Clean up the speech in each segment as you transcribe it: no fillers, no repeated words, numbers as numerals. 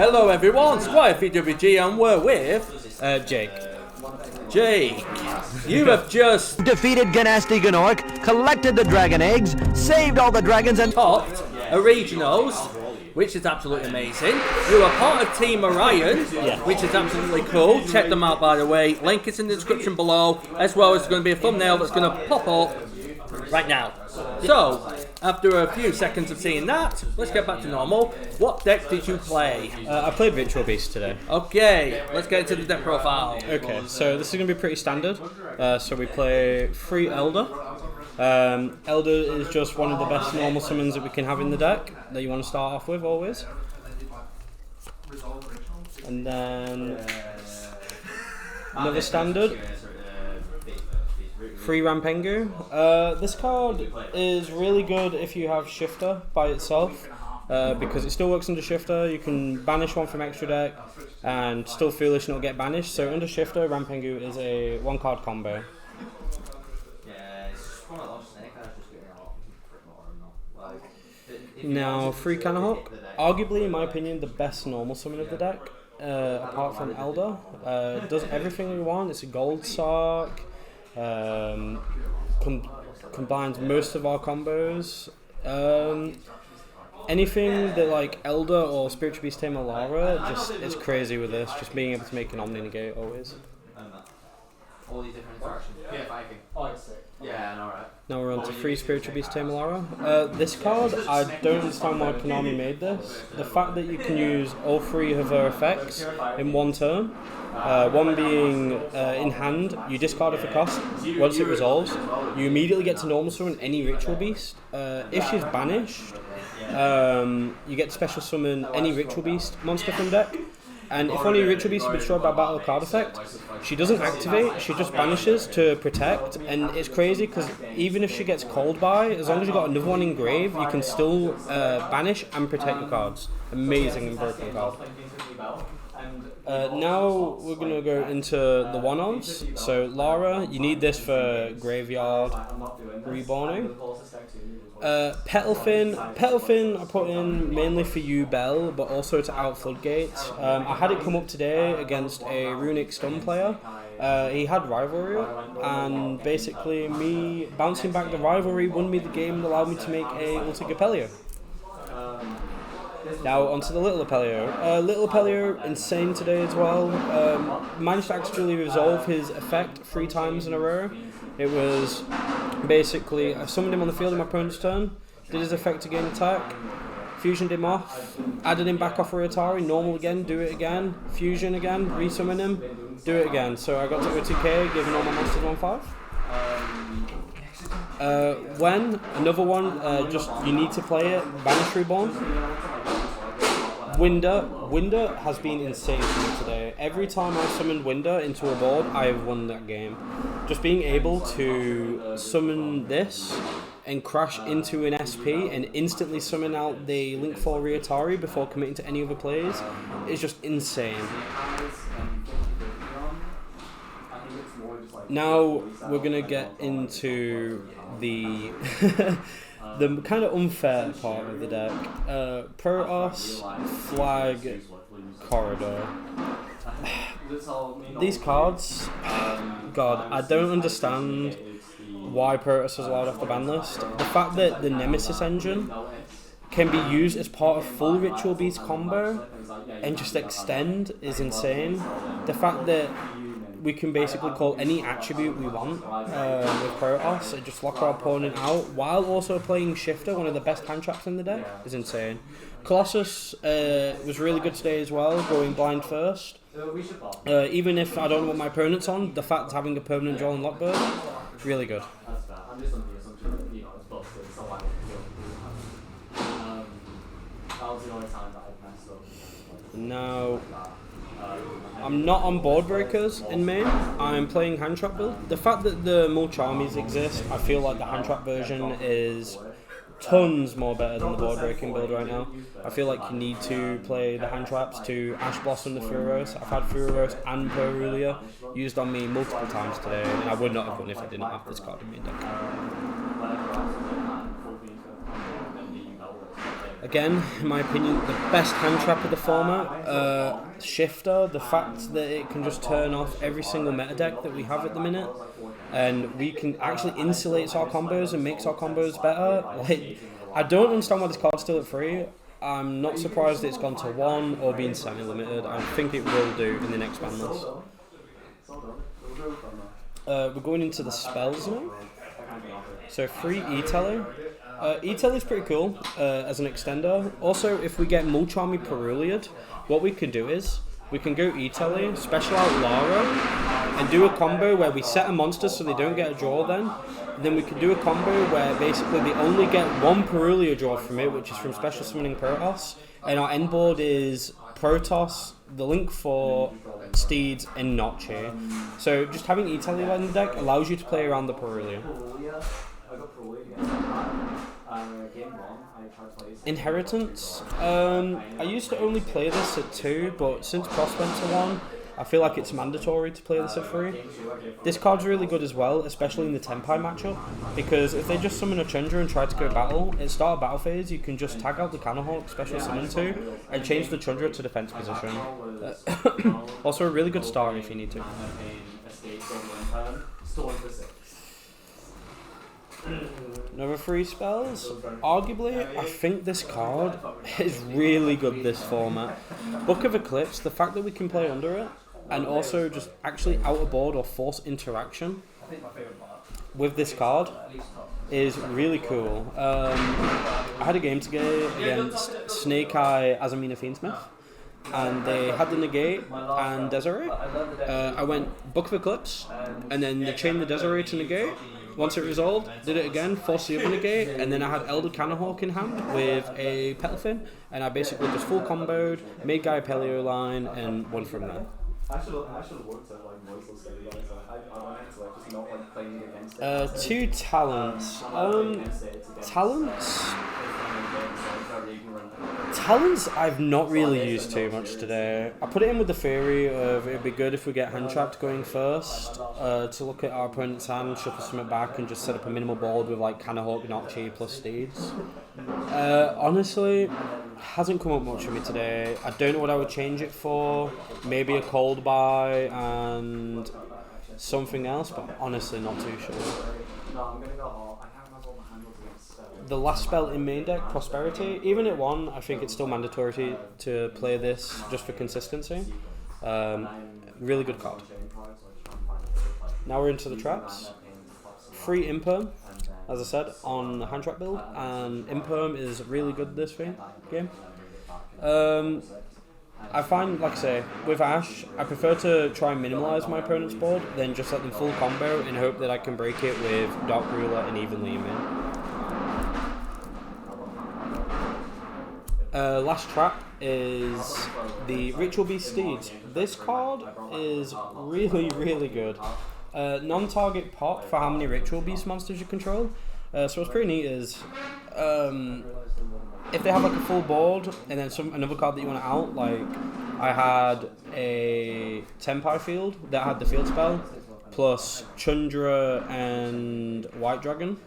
Hello everyone, Squire VWG and we're with Jake. Jake. You have just defeated Ganasty Ganork, collected the dragon eggs, saved all the dragons and topped a regionals, which is absolutely amazing. You are part of Team Orion, which is absolutely cool. Check them out, by the way. Link is in the description below, as well as going to be a thumbnail that's going to pop up right now. So, after a few seconds of seeing that, let's get back to normal. What deck did you play? I played Ritual Beast today. Okay, let's get into the deck profile. Okay, so this is going to be pretty standard. So we play 3 Elder. Elder is just one of the best normal summons that we can have in the deck that you want to start off with always. And then another standard. 3 Rampengu. This card is really good if you have Shifter by itself, because it still works under Shifter. You can banish one from extra deck and still Foolish not get banished. So under Shifter, Rampengu is a 1-card combo. Now 3 Canahawk, arguably in my opinion the best normal summon of the deck, apart from Elder. Does everything you want. It's a gold Sark. Combines most of our combos. Anything that like Elder or Spiritual Beast Tamer Lara, just it's crazy with this. Just being able to make an Omni Negate always. All these different interactions. Yeah, Viking. Oh, it's sick. Yeah, alright. Now we're on to 3 Spiritual Beast Tamer Lara. This card, I don't understand why Konami made this. The fact that you can use all 3 of her effects in one turn. One being in hand, you discard it for cost. Once it resolves, you immediately get to normal summon any Ritual Beast. If she's banished, you get to special summon any Ritual Beast monster from deck. And if one of your Ritual Beasts is destroyed by battle card effect, she doesn't activate, she just banishes to protect. And it's crazy because even if she gets called by, as long as you've got another one in grave, you can still banish and protect your cards. Amazing and broken card. Now we're going to go into the one-ons. So Lara, you need this for graveyard reborning. Petalfin I put in mainly for you, Bell, but also to out Floodgates. I had it come up today against a Runic Stun player. He had Rivalry, and basically me bouncing back the Rivalry won me the game and allowed me to make a Ulti Gapelio. Now onto the Little Apelio. Little Apelio, insane today as well. Managed to actually resolve his effect 3 times in a row. It was basically, I summoned him on the field in my opponent's turn, did his effect to gain attack, fusioned him off, added him back off for Atari, normal again, do it again, fusion again, resummon him, do it again. So I got to OTK, giving all my monsters 1/5. When, another one, just you need to play it, Banish Reborn. Winder has been insane for me today. Every time I summoned Winder into a board, I have won that game. Just being able to summon this and crash into an SP and instantly summon out the Link 4 Riatari before committing to any other plays is just insane. Now we're going to get into the the kind of unfair part of the deck. Protoss, Flag, Corridor. These cards, God, I don't understand why Protoss was allowed off the ban list. The fact that the Nemesis engine can be used as part of full Ritual Beast combo and just extend is insane. The fact that we can basically call any attribute we want with Protoss and just lock our opponent out while also playing Shifter, one of the best hand traps in the deck, is insane. Colossus was really good today as well, going blind first. Even if I don't know what my opponent's on, the fact of having a permanent draw and Lockbird, really good. Now, I'm not on board breakers in main. I'm playing hand trap build. The fact that the mulch armies exist, I feel like the hand trap version is tons more better than the board breaking build right now. I feel like you need to play the hand traps to Ash Blossom the Furos. I've had Furos and Perulia used on me multiple times today, and I would not have won if I didn't have this card in my deck. Again, in my opinion, the best hand trap of the format. Shifter, the fact that it can just turn off every single meta deck that we have at the minute, and we can actually insulate our combos and makes our combos better. Like, I don't understand why this card's still at 3. I'm not surprised it's gone to 1 or being semi-limited. I think it will do in the next ban list. We're going into the spells now. So free E-Telly. E-Telly is pretty cool as an extender. Also, if we get Mulcharmy Peruliad, what we can do is we can go E-Telly, special out Lara, and do a combo where we set a monster so they don't get a draw then. And then we can do a combo where basically they only get 1 Perulia draw from it, which is from special summoning Protoss. And our end board is Protoss, the link for Steeds, and Notch. So just having E-Telly in the deck allows you to play around the Perulia. Inheritance. I used to only play this at 2, but since Prospector 1, I feel like it's mandatory to play this at 3. This card's really good as well, especially in the Tenpai matchup, because if they just summon a Chandra and try to go battle, at start of battle phase, you can just tag out the Canahawk, special summon 2, and change the Chandra to defense position. Also a really good start if you need to. Another 3 spells. Arguably, I think this card is really good this format. Book of Eclipse, the fact that we can play under it, and also just actually out of board or force interaction with this card is really cool. I had a game today against Snake Eye Azamina Fiendsmith, and they had the negate and Desiree. I went Book of Eclipse, and then they chained the Desiree to negate. Once it resolved, did it again, forced the other negate, and then I had Elder Canahawk in hand with a Petalfin, and I basically just full comboed, made Gaia Pelio line, and won from there. I should have worked at like voiceless guys. I wanted to like just not like playing against it. 2 talents. Talents I've not really used too much today. I put it in with the theory of it'd be good if we get hand trapped going first, to look at our opponent's hand, shuffle something back, and just set up a minimal board with like Canahawk, Notchi plus Steeds. Honestly, hasn't come up much for me today. I don't know what I would change it for. Maybe a cold buy and something else, but honestly not too sure. The last spell in main deck, Prosperity, even at 1, I think it's still mandatory to play this just for consistency. Really good card. Now we're into the traps. Free Imperm, as I said, on the hand trap build, and Imperm is really good this game. I find, like I say, with Ash, I prefer to try and minimalise my opponent's board than just let them full combo and hope that I can break it with Dark Ruler and evenly in main. Last trap is the Ritual Beast Steeds. This card is really, really good. Non-target pop for how many Ritual Beast monsters you control. So what's pretty neat is if they have like a full board and then another card that you want to out, like I had a Tenpai field that had the field spell plus Chundra and White Dragon.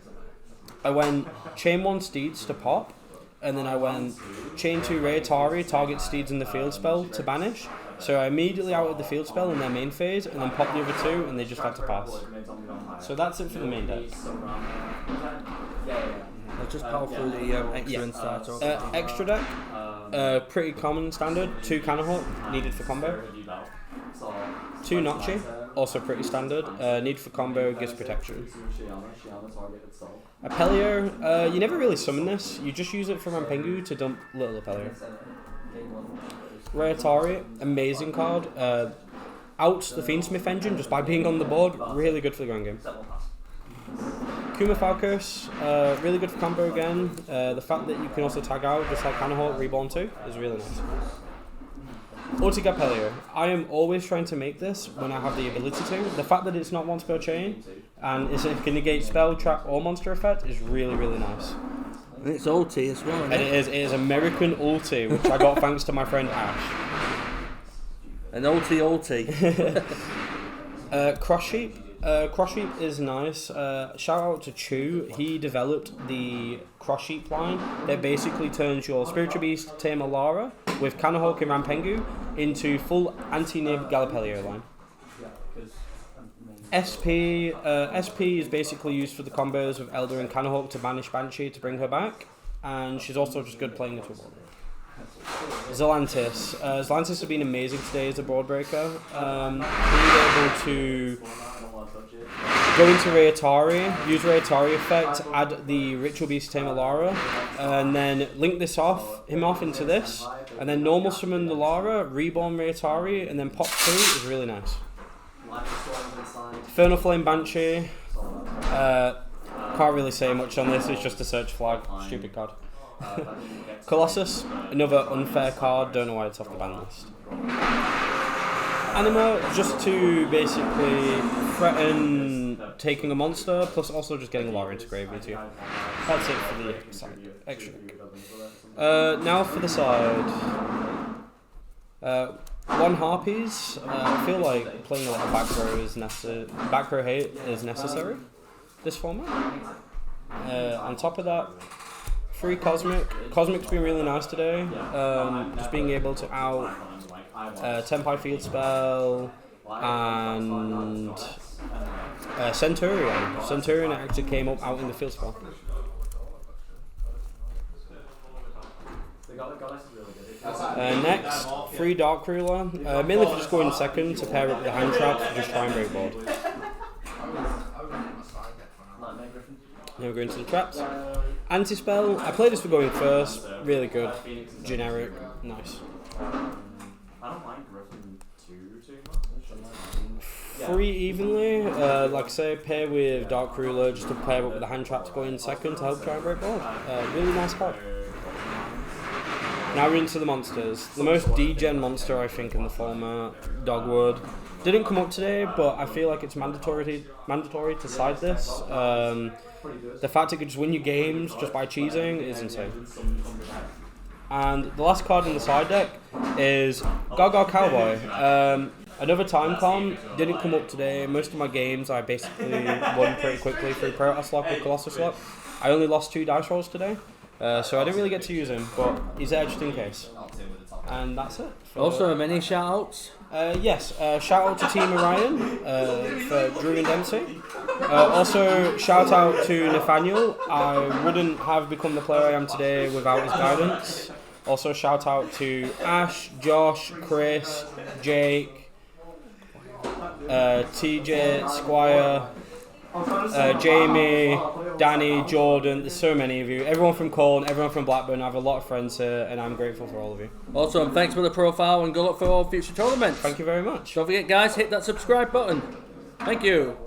I went Chain 1 Steeds to pop, and then I went Chain 2 Rayatari, target Steeds in the field spell to banish. So I immediately outed the field spell in their main phase, and then popped the other 2, and they just had to pass. So that's it for the main deck. I'll just power through the extra and start off. Extra deck, pretty common standard. 2 Canahawk, needed for combo. 2 Notchi, also pretty standard. Need for combo, gives protection. Apelio, you never really summon this. You just use it for Rampengu to dump Little Apelio. Rayatari, amazing card. Outs the Fiendsmith engine just by being on the board. Really good for the ground game. Kuma Falcos, really good for combo again. The fact that you can also tag out just like Canahawk Reborn 2 is really nice. Ultiga Pelio. I am always trying to make this when I have the ability to. The fact that it's not one spell chain and it can negate spell, trap or monster effect is really, really nice. And it's ulti as well, and it is American ulti, which I got thanks to my friend Ash. An ulti. Cross Sheep. Cross Sheep is nice. Shout out to Chew. He developed the Cross Sheep line that basically turns your Spiritual Beast Tamer Lara with Canahawk and Rampengu into full anti-nib Galapelio line. SP is basically used for the combos with Elder and Canahawk to banish Banshee to bring her back, and she's also just good playing into a board. Zelantis. Zelantis has been amazing today as a board breaker. Being able to go into Rayatari, use Rayatari effect, add the Ritual Beast Tamer Lara, and then link him off into this, and then normal summon the Lara, reborn Rayatari, and then pop 2 is really nice. Infernal Flame Banshee. Can't really say much on this, it's just a search flag. Stupid card. Colossus, another unfair card, don't know why it's off the ban list. Anima, just to basically threaten taking a monster, plus also just getting Lara into graveyard too. That's it for the side. Extra. Now for the side. One Harpies. I feel like playing a lot of back row hate is necessary this format. On top of that, 3 Cosmic. Cosmic's been really nice today. Just being able to out Tempai Field Spell and Centurion. Centurion actually came up out in the field spell. Next, 3 Dark Ruler. Mainly for just going second to pair up with the hand traps to just try and break board. Now we're going to the traps. Anti-spell. I played this for going first. Really good. Generic. Nice. I don't mind Griffin too much. 3 evenly. Like I say, pair with Dark Ruler just to pair up with the hand trap to go in second to help try and break board. Really nice card. Now we're into the monsters. The most degen monster I think in the format, Dogwood. Didn't come up today, but I feel like it's mandatory to side this. The fact it could just win you games just by cheesing is insane. And the last card in the side deck is Gaga Cowboy. Another time con, didn't come up today. Most of my games I basically won pretty quickly through Protoss Lock or Colossus Lock. I only lost 2 dice rolls today, so I didn't really get to use him, but he's there just in case. And that's it. Also, many shout-outs? Yes, shout out to Team Orion for Drew and Dempsey. Also, shout out to Nathaniel. I wouldn't have become the player I am today without his guidance. Also, shout out to Ash, Josh, Chris, Jake, TJ, Squire, Jamie, Danny, Jordan. There's so many of you. Everyone from Corn, everyone from Blackburn. I have a lot of friends here, and I'm grateful for all of you. Awesome. Thanks for the profile, and good luck for all future tournaments. Thank you very much. Don't forget, guys, hit that subscribe button. Thank you.